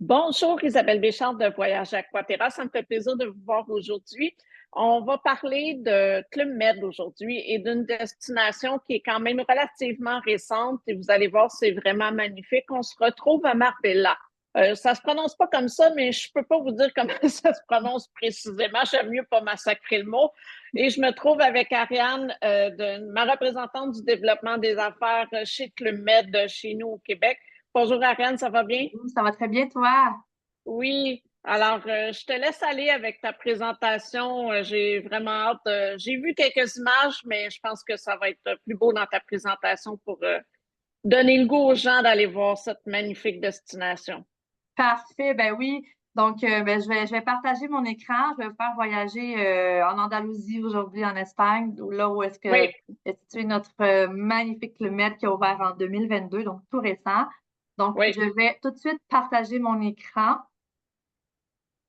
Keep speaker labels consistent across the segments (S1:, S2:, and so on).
S1: Bonjour Isabelle Béchard de Voyage Aquaterra, ça me fait plaisir de vous voir aujourd'hui. On va parler de Club Med aujourd'hui et d'une destination qui est quand même relativement récente et vous allez voir, c'est vraiment magnifique. On se retrouve à Marbella. Ça se prononce pas comme ça, mais je peux pas vous dire comment ça se prononce précisément. J'aime mieux pas massacrer le mot. Et je me trouve avec Ariane, ma représentante du développement des affaires chez Club Med, chez nous au Québec. Bonjour Ariane, ça va bien?
S2: Ça va très bien, toi?
S1: Oui, alors je te laisse aller avec ta présentation. J'ai vraiment hâte. J'ai vu quelques images, mais je pense que ça va être plus beau dans ta présentation pour donner le goût aux gens d'aller voir cette magnifique destination.
S2: Parfait, ben oui. Donc, je vais partager mon écran. Je vais vous faire voyager en Andalousie aujourd'hui, en Espagne, là où est-ce que
S1: Oui,
S2: est situé notre magnifique Club Med qui a ouvert en 2022, donc tout récent. Donc,
S1: oui,
S2: je vais tout de suite partager mon écran.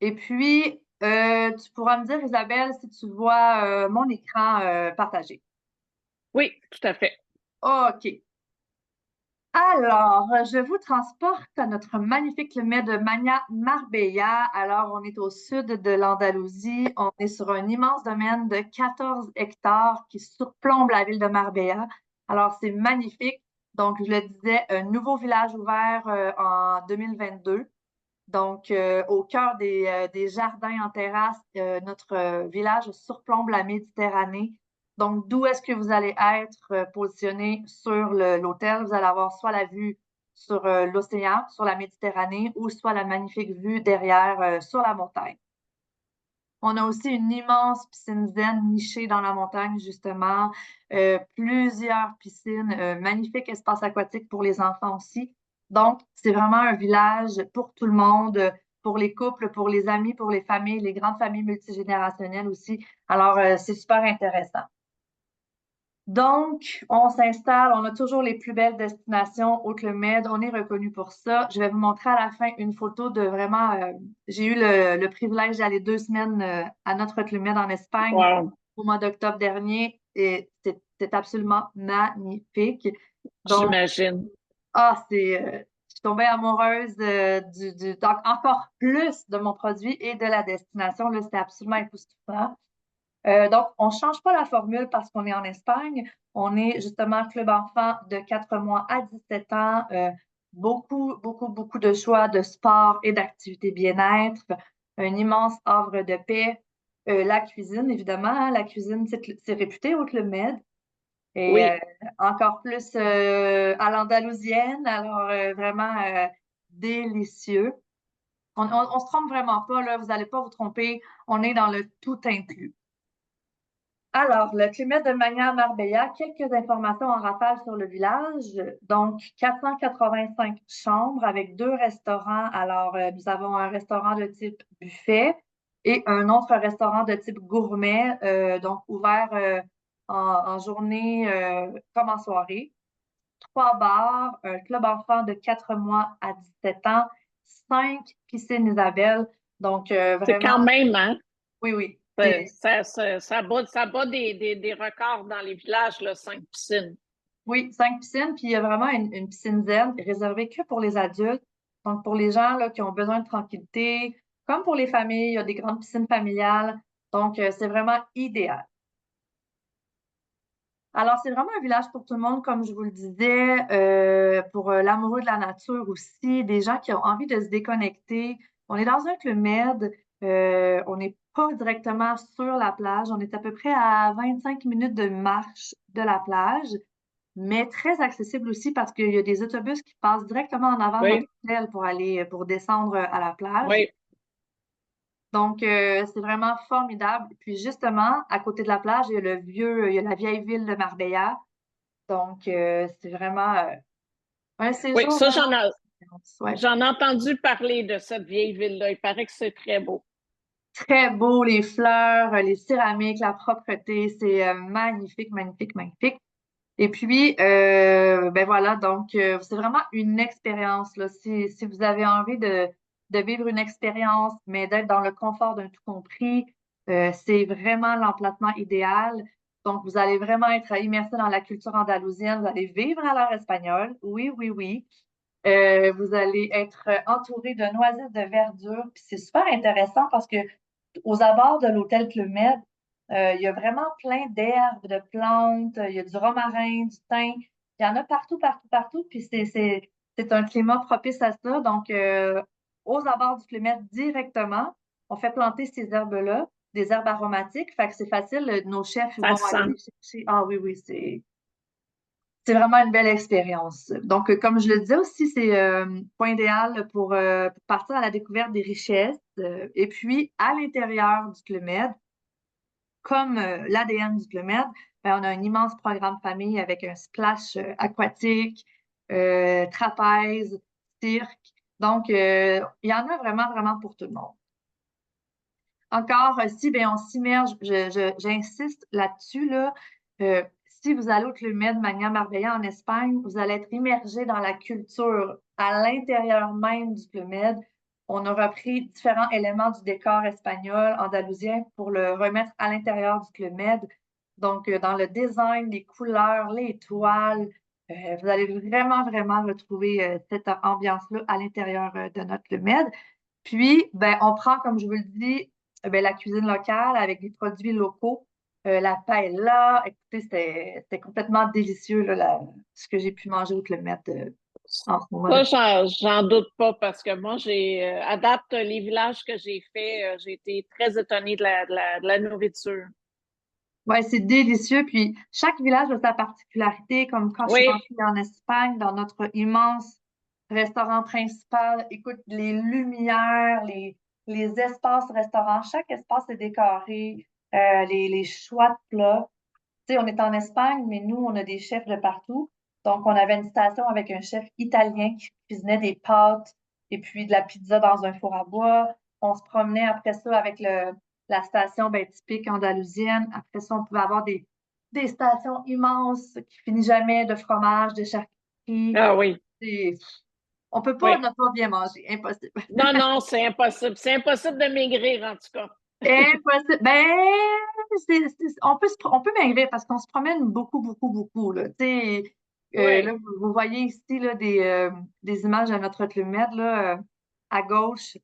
S2: Et puis, tu pourras me dire, Isabelle, si tu vois mon écran partagé.
S1: oui, tout à fait.
S2: OK. Alors, je vous transporte à notre magnifique Club de Magna Marbella. Alors, on est au sud de l'Andalousie. On est sur un immense domaine de 14 hectares qui surplombe la ville de Marbella. Alors, c'est magnifique. Donc, je le disais, un nouveau village ouvert en 2022. Donc, au cœur des jardins en terrasse, notre village surplombe la Méditerranée. Donc, d'où est-ce que vous allez être positionné sur l'hôtel? Vous allez avoir soit la vue sur l'océan, sur la Méditerranée, ou soit la magnifique vue derrière sur la montagne. On a aussi une immense piscine zen nichée dans la montagne, justement. Plusieurs piscines, magnifique espace aquatique pour les enfants aussi. Donc, c'est vraiment un village pour tout le monde, pour les couples, pour les amis, pour les familles, les grandes familles multigénérationnelles aussi. Alors, c'est super intéressant. Donc, on s'installe, on a toujours les plus belles destinations au Club Med, on est reconnu pour ça. Je vais vous montrer à la fin une photo de vraiment, j'ai eu le privilège d'aller 2 semaines à notre Club Med en Espagne
S1: Wow,
S2: au mois d'octobre dernier et c'est absolument magnifique. Donc,
S1: j'imagine.
S2: je suis tombée amoureuse donc encore plus de mon produit et de la destination. Là, c'était absolument époustouflant. Donc, on ne change pas la formule parce qu'on est en Espagne. On est justement club enfant de 4 mois à 17 ans. Beaucoup, beaucoup, beaucoup de choix de sport et d'activités bien-être. Un immense havre de paix. La cuisine, évidemment, hein. La cuisine, c'est réputé au Club Med. Et
S1: Oui.
S2: encore plus à l'andalousienne. Alors, vraiment délicieux. On se trompe vraiment pas, là. Vous n'allez pas vous tromper. On est dans le tout inclus. Alors, le climat de Magna Marbella, quelques informations en rafale sur le village. Donc, 485 chambres avec 2 restaurants. Alors, nous avons un restaurant de type buffet et un autre restaurant de type gourmet, donc ouvert en journée comme en soirée. 3 bars, un club enfant de 4 mois à 17 ans, 5 piscines Isabelle. Donc,
S1: C'est
S2: vraiment,
S1: quand même, hein?
S2: oui, oui.
S1: Ça bat des records dans les villages, là, 5 piscines.
S2: Oui, 5 piscines, puis il y a vraiment une piscine zen réservée que pour les adultes. Donc, pour les gens là, qui ont besoin de tranquillité, comme pour les familles, il y a des grandes piscines familiales. Donc, c'est vraiment idéal. Alors, c'est vraiment un village pour tout le monde, comme je vous le disais, pour l'amoureux de la nature aussi, des gens qui ont envie de se déconnecter. On est dans un Club Med, on n'est pas directement sur la plage, on est à peu près à 25 minutes de marche de la plage, mais très accessible aussi parce qu'il y a des autobus qui passent directement en avant de notre
S1: Oui,
S2: hôtel pour descendre à la plage.
S1: oui.
S2: Donc, c'est vraiment formidable. Puis justement, à côté de la plage, il y a la vieille ville de Marbella. Donc, c'est vraiment un
S1: Oui,
S2: séjour
S1: ça,
S2: vraiment intense. Ouais.
S1: j'en ai entendu parler de cette vieille ville-là. Il paraît que c'est très beau.
S2: Très beau, les fleurs, les céramiques, la propreté, c'est magnifique, magnifique, magnifique. Et puis, ben voilà, donc c'est vraiment une expérience, là. Si vous avez envie de vivre une expérience, mais d'être dans le confort d'un tout compris, c'est vraiment l'emplacement idéal. Donc, vous allez vraiment être immersé dans la culture andalousienne, vous allez vivre à l'heure espagnole, oui, oui, oui. Vous allez être entouré de noisette de verdure. Puis c'est super intéressant parce que aux abords de l'hôtel Club Med, il y a vraiment plein d'herbes, de plantes, il y a du romarin, du thym. Il y en a partout, partout, partout. Puis c'est un climat propice à ça. Donc, aux abords du Club Med directement, on fait planter ces herbes-là, des herbes aromatiques. Fait que c'est facile. Nos chefs
S1: Ça
S2: vont
S1: se
S2: aller
S1: sent.
S2: les chercher. Ah oui, oui, c'est vraiment une belle expérience. Donc, comme je le disais aussi, c'est point idéal pour partir à la découverte des richesses. Et puis, à l'intérieur du Club Med, comme l'ADN du Club Med, ben, on a un immense programme famille avec un splash aquatique, trapèze, cirque. Donc, il y en a vraiment, vraiment pour tout le monde. Encore, si ben, on s'immerge, j'insiste là-dessus, là, si vous allez au Club Med Magna Marbella en Espagne, vous allez être immergé dans la culture à l'intérieur même du Club Med. On a repris différents éléments du décor espagnol, andalousien, pour le remettre à l'intérieur du Club Med. Donc, dans le design, les couleurs, les toiles, vous allez vraiment, vraiment retrouver cette ambiance-là à l'intérieur de notre Club Med. Puis, ben, on prend, comme je vous le dis, ben, la cuisine locale avec des produits locaux. La paella, écoutez, c'était complètement délicieux, là, ce que j'ai pu manger au Club Med en ce moment.
S1: Ça, j'en doute pas parce que moi, adapte les villages que j'ai faits, j'ai été très étonnée de la nourriture.
S2: Ouais, c'est délicieux. Puis, chaque village a sa particularité, comme quand je suis
S1: Oui,
S2: rentrée en Espagne, dans notre immense restaurant principal. Écoute, les lumières, les espaces restaurants, chaque espace est décoré, les choix de plats. Tu sais, on est en Espagne, mais nous, on a des chefs de partout. Donc, on avait une station avec un chef italien qui cuisinait des pâtes et puis de la pizza dans un four à bois. On se promenait après ça avec la station ben, typique andalousienne. Après ça, on pouvait avoir des stations immenses qui finissent jamais de fromage, de charcuterie.
S1: ah oui,
S2: C'est- On peut pas
S1: oui.
S2: ne pas bien manger, impossible.
S1: Non, non, c'est impossible. C'est impossible de maigrir, en tout cas.
S2: Impossible. Ben, on peut maigrir parce qu'on se promène beaucoup, beaucoup, beaucoup, là. Tu sais, là,
S1: Oui.
S2: vous voyez ici là, des images de notre Club Med, là, à gauche.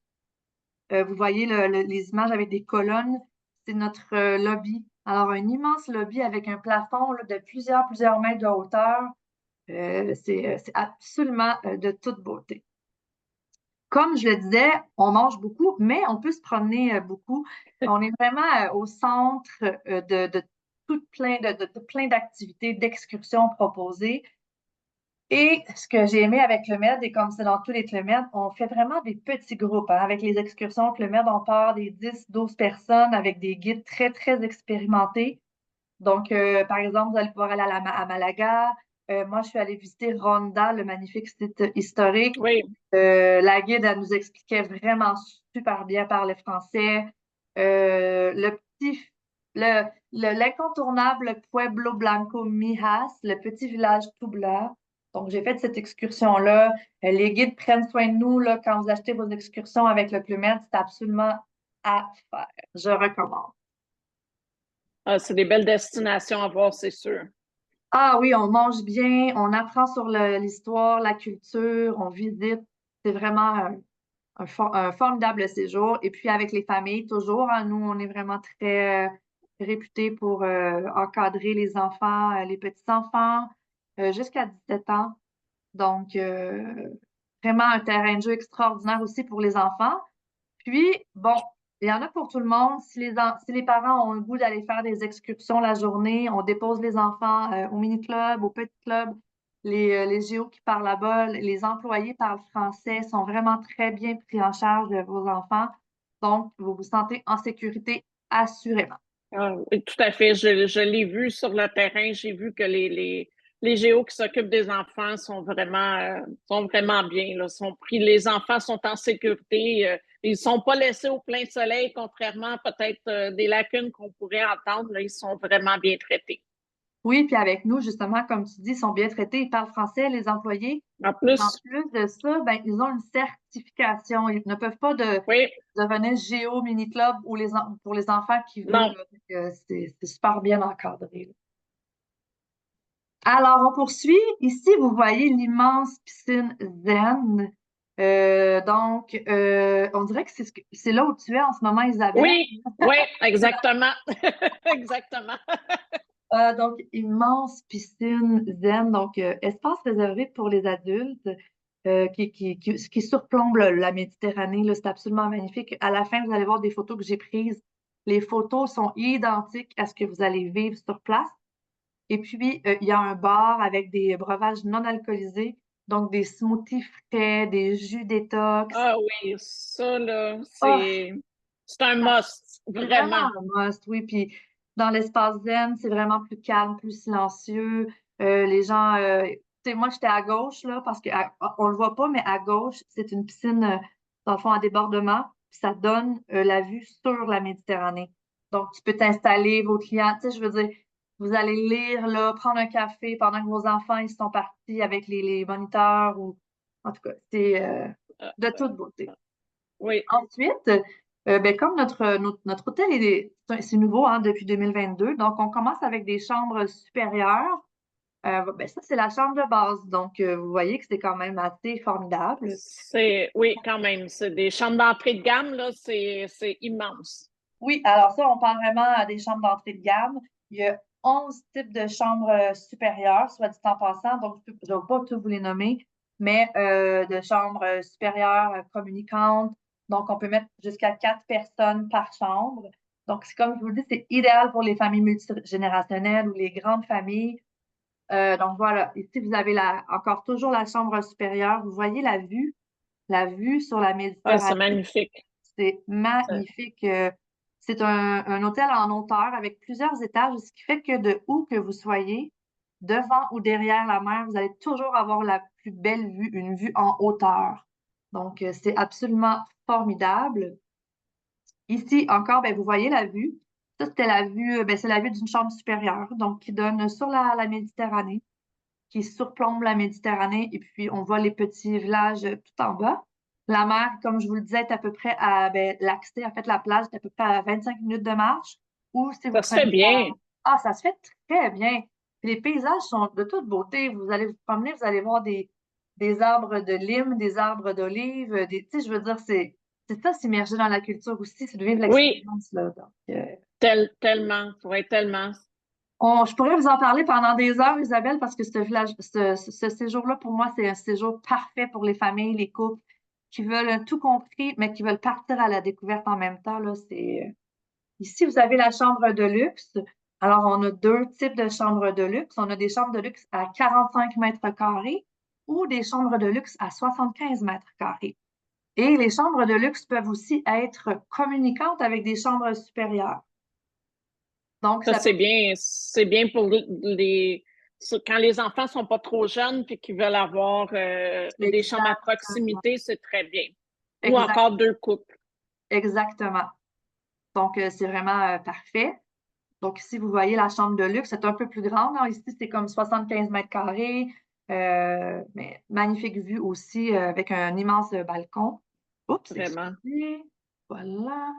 S2: Vous voyez les images avec des colonnes. C'est notre lobby. Alors, un immense lobby avec un plafond là, de plusieurs mètres de hauteur. C'est absolument de toute beauté. Comme je le disais, on mange beaucoup, mais on peut se promener beaucoup. On est vraiment au centre de tout plein de plein d'activités, d'excursions proposées. Et ce que j'ai aimé avec le Med, et comme c'est dans tous les Clubs Med, on fait vraiment des petits groupes, hein. Avec les excursions Club Med, on part des 10, 12 personnes avec des guides très, très expérimentés. Donc, par exemple, vous allez pouvoir aller à Malaga. Moi, je suis allée visiter Ronda, le magnifique site historique.
S1: Oui.
S2: La guide, elle nous expliquait vraiment super bien parler français. Le petit, le, l'incontournable Pueblo Blanco Mijas, le petit village tout blanc. Donc, j'ai fait cette excursion-là. Les guides prennent soin de nous là, quand vous achetez vos excursions avec le Club Med. C'est absolument à faire. Je recommande.
S1: Ah, c'est des belles destinations à voir, c'est sûr.
S2: Ah oui, on mange bien, on apprend sur l'histoire, la culture, on visite. C'est vraiment un formidable séjour. Et puis avec les familles, toujours, hein, nous, on est vraiment très réputés pour encadrer les enfants, les petits-enfants, jusqu'à 17 ans. Donc, vraiment un terrain de jeu extraordinaire aussi pour les enfants. Puis, bon, il y en a pour tout le monde. Si les parents ont le goût d'aller faire des excursions la journée, on dépose les enfants au mini-club, au petit club. Les géos qui parlent là-bas, les employés parlent français, sont vraiment très bien pris en charge de vos enfants. Donc, vous vous sentez en sécurité assurément.
S1: Ah, oui, tout à fait. Je l'ai vu sur le terrain. J'ai vu que les géos qui s'occupent des enfants sont vraiment bien, là. Sont pris, les enfants sont en sécurité. Ils ne sont pas laissés au plein soleil, contrairement peut-être des lacunes qu'on pourrait entendre. Là, ils sont vraiment bien traités.
S2: Oui, puis avec nous, justement, comme tu dis, ils sont bien traités, ils parlent français, les employés.
S1: En
S2: En
S1: plus,
S2: plus de ça, ben, ils ont une certification. Ils ne peuvent pas
S1: oui,
S2: devenir Géo Mini Club ou pour les enfants qui veulent.
S1: non,
S2: Là. C'est super bien encadré. Là. Alors, on poursuit. Ici, vous voyez l'immense piscine zen. On dirait que c'est là où tu es en ce moment, Isabelle.
S1: Oui, oui, exactement. Exactement.
S2: Donc, immense piscine zen, donc espace réservé pour les adultes qui surplombe la Méditerranée. Là, c'est absolument magnifique. À la fin, vous allez voir des photos que j'ai prises. Les photos sont identiques à ce que vous allez vivre sur place. Et puis, il y a un bar avec des breuvages non alcoolisés, donc des smoothies frais, des jus détox.
S1: Ah oui, ça, là,
S2: Oh,
S1: c'est un must,
S2: c'est vraiment
S1: vraiment.
S2: un must, oui. Puis dans l'espace zen, c'est vraiment plus calme, plus silencieux. Les gens, tu sais, moi, j'étais à gauche, là, parce on le voit pas, mais à gauche, c'est une piscine, dans le fond, à débordement. Puis ça donne la vue sur la Méditerranée. Donc, tu peux t'installer, vos clients, tu sais, je veux dire, vous allez lire, là, prendre un café pendant que vos enfants, ils sont partis avec les moniteurs ou, en tout cas, c'est
S1: Euh,
S2: de toute beauté.
S1: oui,
S2: Ensuite, ben, comme notre hôtel c'est nouveau hein, depuis 2022, donc on commence avec des chambres supérieures. Ben, ça, c'est la chambre de base. Donc, vous voyez que c'est quand même assez formidable.
S1: oui, quand même. C'est des chambres d'entrée de gamme, là, c'est immense.
S2: Oui, alors ça, on parle vraiment des chambres d'entrée de gamme. Il y a 11 types de chambres supérieures, soit dit en passant, donc je ne vais pas tous vous les nommer, mais de chambres supérieures communicantes. Donc, on peut mettre jusqu'à 4 personnes par chambre. Donc, c'est comme je vous le dis, c'est idéal pour les familles multigénérationnelles ou les grandes familles. Donc, voilà. Ici, vous avez encore toujours la chambre supérieure. Vous voyez la vue sur la
S1: Ah, c'est
S2: Méditerranée.
S1: magnifique.
S2: C'est magnifique. C'est un hôtel en hauteur avec plusieurs étages, ce qui fait que de où que vous soyez, devant ou derrière la mer, vous allez toujours avoir la plus belle vue, une vue en hauteur. Donc, c'est absolument formidable. Ici, encore, ben, vous voyez la vue. Ça, c'était la vue, ben, c'est la vue d'une chambre supérieure, donc qui donne sur la Méditerranée, qui surplombe la Méditerranée, et puis on voit les petits villages tout en bas. La mer, comme je vous le disais, est à peu près ben, l'accès, en fait, la plage est à peu près à 25 minutes de marche, ou si vous
S1: Ça se fait
S2: prenez
S1: bien.
S2: Ah, ça se fait très bien. Puis les paysages sont de toute beauté. Vous allez vous promener, vous allez voir des arbres de lime, des arbres d'olive, tu sais, je veux dire, c'est ça, s'immerger dans la culture aussi, c'est de vivre
S1: Oui,
S2: l'expérience, là. Donc,
S1: tellement, oui, tellement.
S2: je pourrais vous en parler pendant des heures, Isabelle, parce que ce séjour-là, pour moi, c'est un séjour parfait pour les familles, les couples qui veulent tout compris, mais qui veulent partir à la découverte en même temps. Là, Ici, vous avez la chambre de luxe. Alors, on a deux types de chambres de luxe. On a des chambres de luxe à 45 mètres carrés ou des chambres de luxe à 75 mètres carrés. Et les chambres de luxe peuvent aussi être communicantes avec des chambres supérieures. Donc,
S1: Ça,
S2: ça peut
S1: c'est bien pour quand les enfants sont pas trop jeunes puis qu'ils veulent avoir des chambres à
S2: exactement,
S1: proximité, c'est très bien. Ou
S2: exact,
S1: encore deux couples.
S2: exactement. Donc, c'est vraiment parfait. Donc, ici, vous voyez la chambre de luxe, c'est un peu plus grande, hein. Ici, c'est comme 75 mètres carrés, mais magnifique vue aussi avec un immense balcon. Oups,
S1: Vraiment.
S2: excusez. Voilà.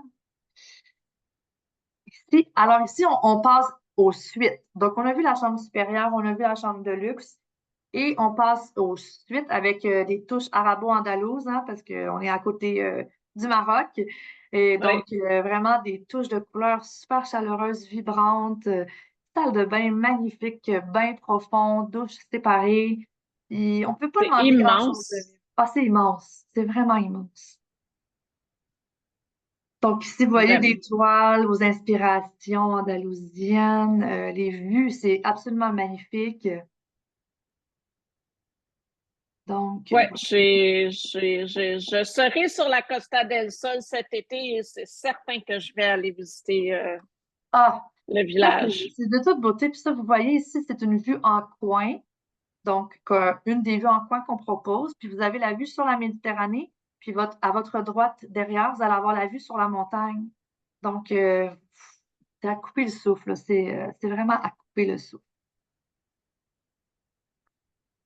S2: Alors ici, on passe aux suites. Donc, on a vu la chambre supérieure, on a vu la chambre de luxe et on passe aux suites avec des touches arabo-andalouses, hein, parce qu'on est à côté du Maroc. Et
S1: Oui.
S2: donc, vraiment des touches de couleurs super chaleureuses, vibrantes, salle de bain magnifique, bain profond, douche séparée. Et on ne peut pas
S1: C'est
S2: demander grand-chose de
S1: immense.
S2: mieux. Ah, c'est immense. C'est vraiment immense. Donc, si vous voyez
S1: Vraiment.
S2: des toiles, vos inspirations andalousiennes, les vues, c'est absolument magnifique. Donc,
S1: Oui,
S2: voilà.
S1: je serai sur la Costa del Sol cet été et c'est certain que je vais aller visiter
S2: Ah,
S1: le
S2: ça,
S1: village.
S2: c'est de toute beauté. Puis ça, vous voyez ici, c'est une vue en coin. Donc, une des vues en coin qu'on propose. Puis vous avez la vue sur la Méditerranée. Puis à votre droite, derrière, vous allez avoir la vue sur la montagne. Donc, c'est à couper le souffle, là. C'est vraiment à couper le souffle.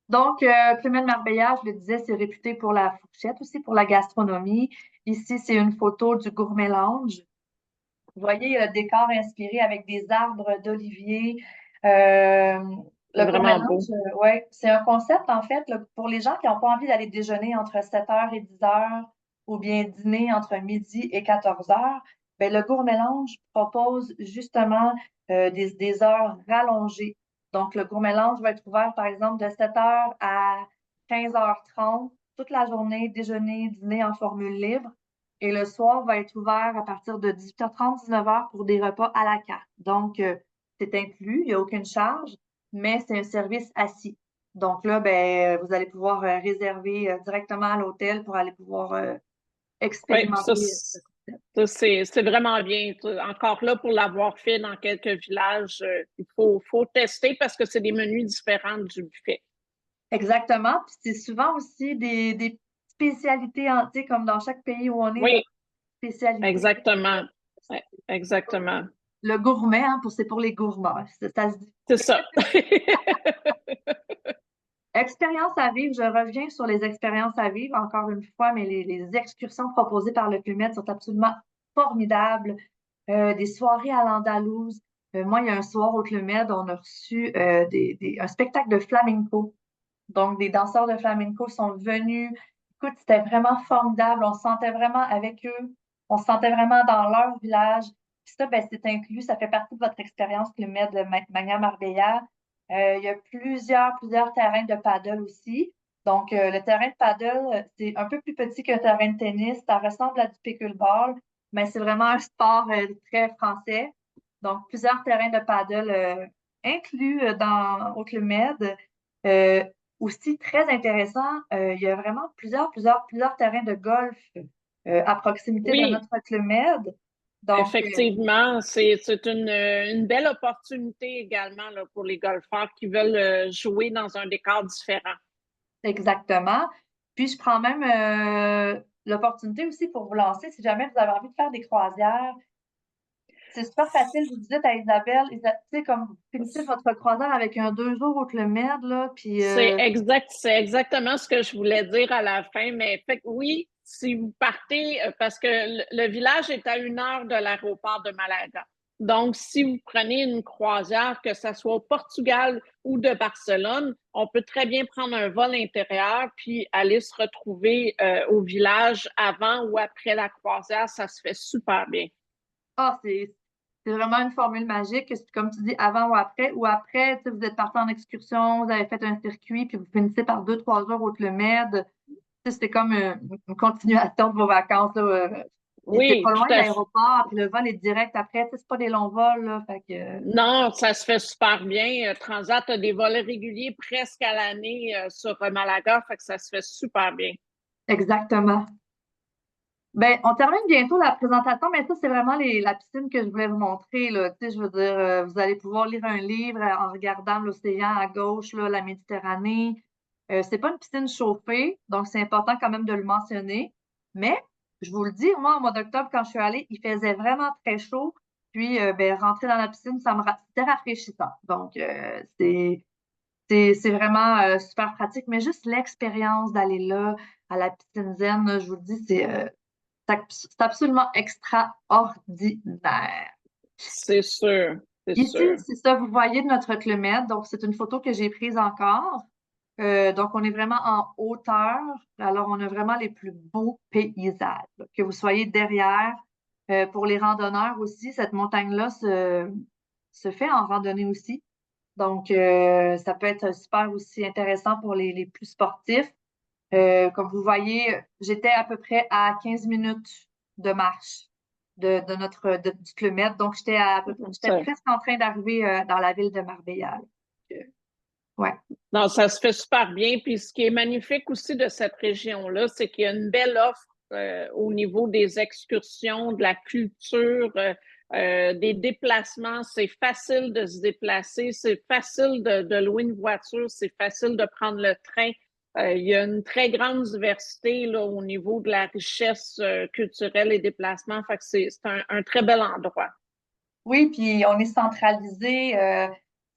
S2: Donc, Clumet de Marbella, je le disais, c'est réputé pour la fourchette aussi, pour la gastronomie. Ici, c'est une photo du Gourmet Lounge. Vous voyez, il y a le décor inspiré avec des arbres d'olivier. Euh,
S1: C'est
S2: Le
S1: vraiment
S2: gourmélange,
S1: beau.
S2: ouais, c'est un concept, en fait, là, pour les gens qui n'ont pas envie d'aller déjeuner entre 7 heures et 10 heures ou bien dîner entre midi et 14 heures. Ben, le gourmélange propose justement des heures rallongées. Donc, le gourmélange va être ouvert, par exemple, de 7 heures à 15h30 toute la journée, déjeuner, dîner en formule libre. Et le soir va être ouvert à partir de 18h30, 19 heures pour des repas à la carte. Donc, c'est inclus, il n'y a aucune charge, mais c'est un service assis. Donc là, ben, vous allez pouvoir réserver directement à l'hôtel pour aller pouvoir
S1: Oui, ça,
S2: expérimenter ce concept.
S1: ça, c'est vraiment bien. Encore là, pour l'avoir fait dans quelques villages, il faut tester parce que c'est des menus différents du buffet.
S2: Exactement. Puis c'est souvent aussi des spécialités, tu sais, comme dans chaque pays où on est, là,
S1: Oui,
S2: spécialité.
S1: exactement. Ouais, exactement.
S2: Le gourmet, hein, c'est pour les gourmands. Ça se dit.
S1: C'est ça.
S2: Expérience à vivre, je reviens sur les expériences à vivre encore une fois, mais les excursions proposées par le Clumet sont absolument formidables. Des soirées à l'Andalouse. Moi, il y a un soir au Club Med, on a reçu un spectacle de flamenco. Donc, des danseurs de flamenco sont venus. Écoute, c'était vraiment formidable. On se sentait vraiment avec eux. On se sentait vraiment dans leur village. Puis ça, ben, c'est inclus. Ça fait partie de votre expérience Club Med de Magna Marbella. Il y a plusieurs terrains de paddle aussi. Donc, le terrain de paddle, c'est un peu plus petit qu'un terrain de tennis. Ça ressemble à du pickleball, mais c'est vraiment un sport très français. Donc, plusieurs terrains de paddle inclus au Club Med. Euh, Aussi très intéressant, il y a vraiment plusieurs terrains de golf à proximité de
S1: Oui,
S2: notre Club Med. Donc,
S1: effectivement, c'est une belle opportunité également là, pour les golfeurs qui veulent jouer dans un décor différent.
S2: exactement. Puis, je prends même l'opportunité aussi pour vous lancer, si jamais vous avez envie de faire des croisières. C'est super facile, vous dites à Isabelle, tu sais, comme vous finissez votre croisière avec un 2 jours au Club Med, là, puis
S1: C'est exactement ce que je voulais dire à la fin, mais fait que oui, si vous partez, parce que le village est à 1 heure de l'aéroport de Malaga. Donc, si vous prenez une croisière, que ce soit au Portugal ou de Barcelone, on peut très bien prendre un vol intérieur puis aller se retrouver au village avant ou après la croisière. Ça se fait super bien.
S2: ah, c'est vraiment une formule magique. Comme tu dis, avant ou après, tu sais, vous êtes parti en excursion, vous avez fait un circuit, puis vous finissez par 2, 3 heures au Club Med. Tu sais, c'est comme une continuation de vos vacances, là. Puis c'est
S1: Oui,
S2: pas
S1: tout
S2: loin de
S1: à fait.
S2: l'aéroport, puis le vol est direct après. Tu sais, c'est pas des longs vols, là. Fait que,
S1: Non, ça se fait super bien. Transat a des vols réguliers presque à l'année sur Malaga, fait que ça se fait super bien.
S2: exactement. Ben, on termine bientôt la présentation, mais ça, c'est vraiment la piscine que je voulais vous montrer, là. Tu sais, je veux dire, vous allez pouvoir lire un livre en regardant l'océan à gauche, là, la Méditerranée. C'est pas une piscine chauffée, donc c'est important quand même de le mentionner. Mais, je vous le dis, moi, au mois d'octobre, quand je suis allée, il faisait vraiment très chaud. Puis, ben, rentrer dans la piscine, c'était rafraîchissant. Donc, c'est vraiment super pratique. Mais juste l'expérience d'aller là, à la piscine zen, là, je vous le dis, c'est absolument extraordinaire.
S1: C'est sûr, c'est
S2: Ici,
S1: sûr.
S2: c'est ça, vous voyez de notre Club Med. Donc, c'est une photo que j'ai prise encore. Donc, on est vraiment en hauteur. Alors, on a vraiment les plus beaux paysages. Là. Que vous soyez derrière. Pour les randonneurs aussi, cette montagne-là se fait en randonnée aussi. Donc, ça peut être super aussi intéressant pour les plus sportifs. Comme vous voyez, j'étais à peu près à 15 minutes de marche du Club Med. Donc, j'étais
S1: Ça-
S2: presque en train d'arriver dans la ville de Marbella. Euh, ouais.
S1: non, ça se fait super bien. Puis ce qui est magnifique aussi de cette région-là, c'est qu'il y a une belle offre au niveau des excursions, de la culture, des déplacements. C'est facile de se déplacer, c'est facile de louer une voiture, c'est facile de prendre le train. Il y a une très grande diversité là, au niveau de la richesse culturelle et déplacements. Fait que c'est un très bel endroit.
S2: Oui, puis on est centralisé.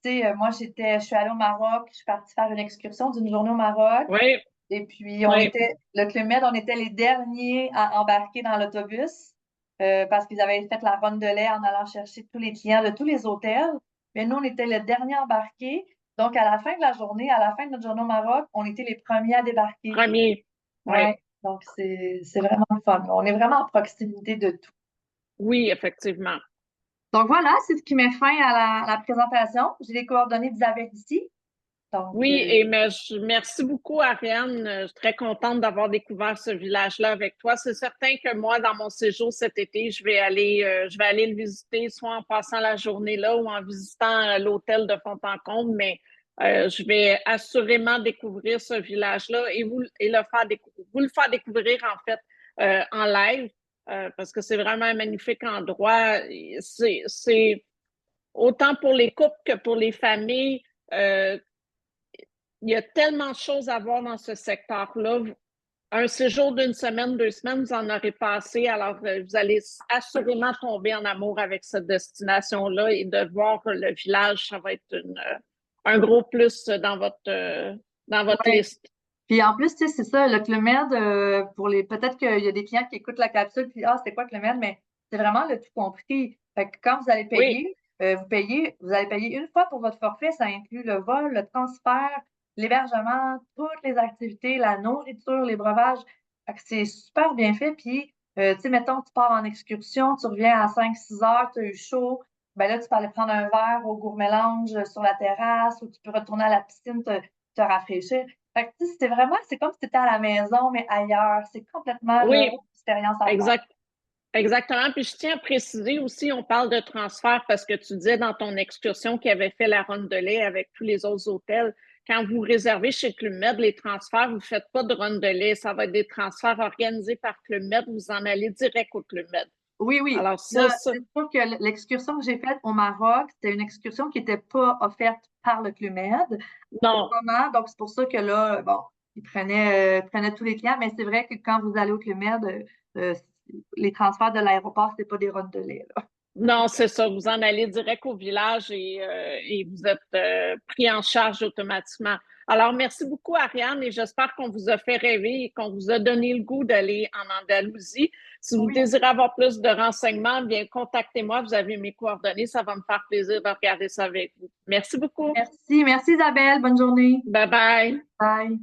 S2: Tu sais, moi, je suis allée au Maroc, je suis partie faire une excursion d'une journée au Maroc.
S1: Oui,
S2: Et puis,
S1: oui,
S2: le Club Med, on était les derniers à embarquer dans l'autobus parce qu'ils avaient fait la ronde de lait en allant chercher tous les clients de tous les hôtels. Mais nous, on était les derniers embarqués. Donc, à la fin de la journée, à la fin de notre journée au Maroc, on était les premiers à débarquer.
S1: Premier. Oui.
S2: Ouais. Donc, c'est vraiment le fun. On est vraiment en proximité de tout.
S1: Oui, effectivement.
S2: Donc, voilà, c'est ce qui met fin à la présentation. J'ai les coordonnées d'Isabelle ici. Donc,
S1: Oui, et merci beaucoup, Ariane. Je suis très contente d'avoir découvert ce village-là avec toi. C'est certain que moi, dans mon séjour cet été, je vais aller le visiter, soit en passant la journée là ou en visitant l'hôtel de Fontencombe, mais je vais assurément découvrir ce village-là et vous le faire découvrir en fait en live parce que c'est vraiment un magnifique endroit. C'est autant pour les couples que pour les familles. Euh, il y a tellement de choses à voir dans ce secteur-là. Un séjour d'une semaine, 2 semaines, vous en aurez passé. Alors, vous allez assurément tomber en amour avec cette destination-là et de voir le village, ça va être un gros plus dans votre
S2: ouais.
S1: liste.
S2: Puis en plus, tu sais, c'est ça, le Club Med, pour les, peut-être qu'il y a des clients qui écoutent la capsule, puis ah, c'est quoi Club Med, mais c'est vraiment le tout compris. Fait que quand vous allez
S1: Oui,
S2: payer, vous allez payer une fois pour votre forfait, ça inclut le vol, le transfert, l'hébergement, toutes les activités, la nourriture, les breuvages. Fait que c'est super bien fait. Puis, tu sais, mettons, tu pars en excursion, tu reviens à 5-6 heures, tu as eu chaud, ben là, tu peux aller prendre un verre au Gourmet Lounge sur la terrasse ou tu peux retourner à la piscine, te rafraîchir. Fait que, tu sais, c'est comme si tu étais à la maison, mais ailleurs. C'est complètement là,
S1: oui,
S2: une expérience à faire.
S1: exact. Exactement. Puis je tiens à préciser aussi, on parle de transfert parce que tu disais dans ton excursion qu'il avait fait la ronde de lait avec tous les autres hôtels. Quand vous réservez chez Club Med, les transferts, vous ne faites pas de ronde de lait. Ça va être des transferts organisés par Club Med. Vous en allez direct au Club Med.
S2: Oui, oui.
S1: Alors
S2: Là, c'est sûr que l'excursion que j'ai faite au Maroc, c'était une excursion qui n'était pas offerte par le Club Med. Pour
S1: non,
S2: le moment, donc c'est pour ça que là, bon, ils prenaient tous les clients, mais c'est vrai que quand vous allez au Club Med, euh, les transferts de l'aéroport, c'est pas des routes de lait, là.
S1: non, c'est ça. Vous en allez direct au village et vous êtes pris en charge automatiquement. Alors, merci beaucoup, Ariane, et j'espère qu'on vous a fait rêver et qu'on vous a donné le goût d'aller en Andalousie. Si vous
S2: Oui.
S1: désirez avoir plus de renseignements, bien, contactez-moi. Vous avez mes coordonnées. Ça va me faire plaisir de regarder ça avec vous. Merci beaucoup.
S2: Merci, merci Isabelle. Bonne journée.
S1: Bye bye.
S2: Bye.